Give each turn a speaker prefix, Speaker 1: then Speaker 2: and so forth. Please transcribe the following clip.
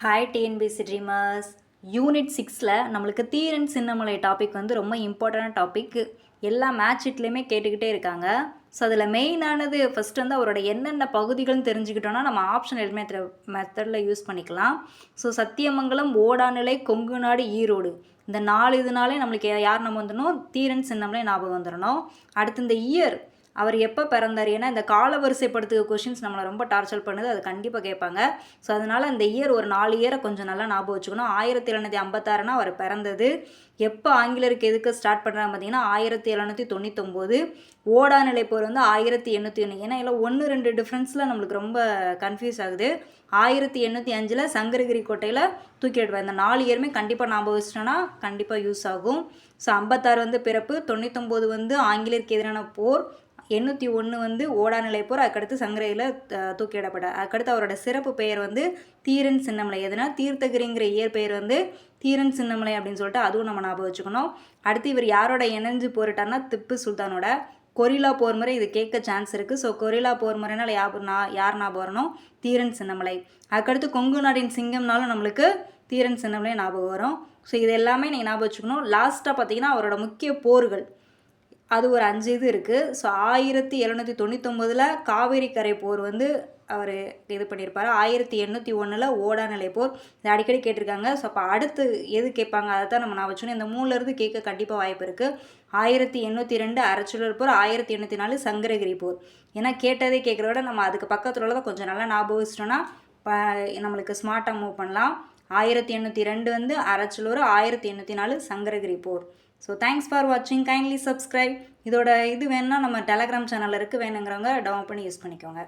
Speaker 1: Hi TNPSC dreamers. Unit 6ல் நம்மளுக்கு Theeran Chinnamalai topic வந்து ரொம்ப இம்பார்ட்டண்டான டாபிக். எல்லா மேட்ச் ஷீட்லேயுமே கேட்டுக்கிட்டே இருக்காங்க. ஸோ அதில் மெயினானது ஃபஸ்ட்டு வந்து அவரோட என்னென்ன பகுதிகள்னு தெரிஞ்சுக்கிட்டோன்னா நம்ம ஆப்ஷன் எதுவுமே மெத்தடில் யூஸ் பண்ணிக்கலாம். ஸோ சத்தியமங்கலம், ஓடாநிலை, கொங்கு நாடு, ஈரோடு இந்த 4 இதனாலே நம்மளுக்கு யார் நம்ம வந்துடணும், தீரன் சின்னமலை ஞாபகம் வந்துடணும். அடுத்து இந்த இயர் அவர் எப்போ பிறந்தார், ஏன்னா இந்த காலவரிசைப்படுத்துக கொஷின்ஸ் நம்மளை ரொம்ப டார்ச்சர் பண்ணுது, அது கண்டிப்பாக கேட்பாங்க. ஸோ அதனால் அந்த இயர் ஒரு 4 இயரை கொஞ்சம் நல்லா ஞாபகம் வச்சுக்கணும். 1756 அவர் பிறந்தது. எப்போ ஆங்கிலருக்கு எதுக்கு ஸ்டார்ட் பண்ணுறாங்க பார்த்தீங்கன்னா 1799. ஓடாநிலை போர் வந்து 1801. ஏன்னா இல்லை 1-2 டிஃப்ரென்ஸில் நம்மளுக்கு ரொம்ப கன்ஃபியூஸ் ஆகுது. 1805 சங்கரகிரி கோட்டையில் தூக்கிடுவார். இந்த 4 இயருமே கண்டிப்பாக ஞாபகம் வச்சிட்டோன்னா கண்டிப்பாக யூஸ் ஆகும். ஸோ 56 வந்து பிறப்பு, 99 வந்து ஆங்கிலேயருக்கு எதிரான போர், 801 வந்து ஓடாநிலை போர், அதுக்கடுத்து சங்கரையில் தூக்கிடப்பட்டார். அதுக்கடுத்து அவரோட சிறப்பு பெயர் வந்து தீரன் சின்னமலை. எதுனா தீர்த்தகிரிங்கிற இயற் பெயர் வந்து தீரன் சின்னமலை அப்படின்னு சொல்லிட்டு அதுவும் நம்ம ஞாபகம் வச்சுக்கணும். அடுத்து இவர் யாரோட இணைஞ்சு போரிட்டார்னா திப்பு சுல்தானோட. கொரில்லா போர் முறை இது கேட்க சான்ஸ் இருக்குது. ஸோ கொரில்லா போர் முறைனால யார் ஞாபகம் வரணும், தீரன் சின்னமலை. அதுக்கடுத்து கொங்கு நாடின் சிங்கம்னாலும் நம்மளுக்கு தீரன் சின்னமலை ஞாபகம் வரும். ஸோ இது எல்லாமே நீங்கள் ஞாபகம் வச்சுக்கணும். லாஸ்ட்டாக பார்த்தீங்கன்னா அவரோட முக்கிய போர்கள் அது ஒரு 5 இது இருக்குது. ஸோ 1799 காவேரி கரை போர் வந்து அவர் இது பண்ணியிருப்பார். 1801 ஓடாநிலை போர், இது அடிக்கடி கேட்டிருக்காங்க. ஸோ அப்போ அடுத்து எது கேட்பாங்க அதை தான் நம்ம நான் வச்சுக்கணும். இந்த 3லேருந்து கேட்க கண்டிப்பாக வாய்ப்பு இருக்குது. 1802 அரச்சுலர் போர், 1804 சங்கரகிரி போர். ஏன்னா கேட்டதே கேட்குற விட நம்ம அதுக்கு பக்கத்தில் உள்ளதை கொஞ்சம் நல்லா ஞாபகம் வச்சிட்டோன்னா நம்மளுக்கு ஸ்மார்ட்டாக மூவ் பண்ணலாம். 1802 வந்து அரச்சுலூர், 1804 சங்கரகிரி போர். ஸோ தேங்க்ஸ் ஃபார் வாட்சிங். Kindly subscribe. இதோட இது வேணுன்னா நம்ம டெலகிராம் சேனல் இருக்குது, வேணுங்கிறவங்க டவுன்லோட் பண்ணி யூஸ் பண்ணிக்கோங்க.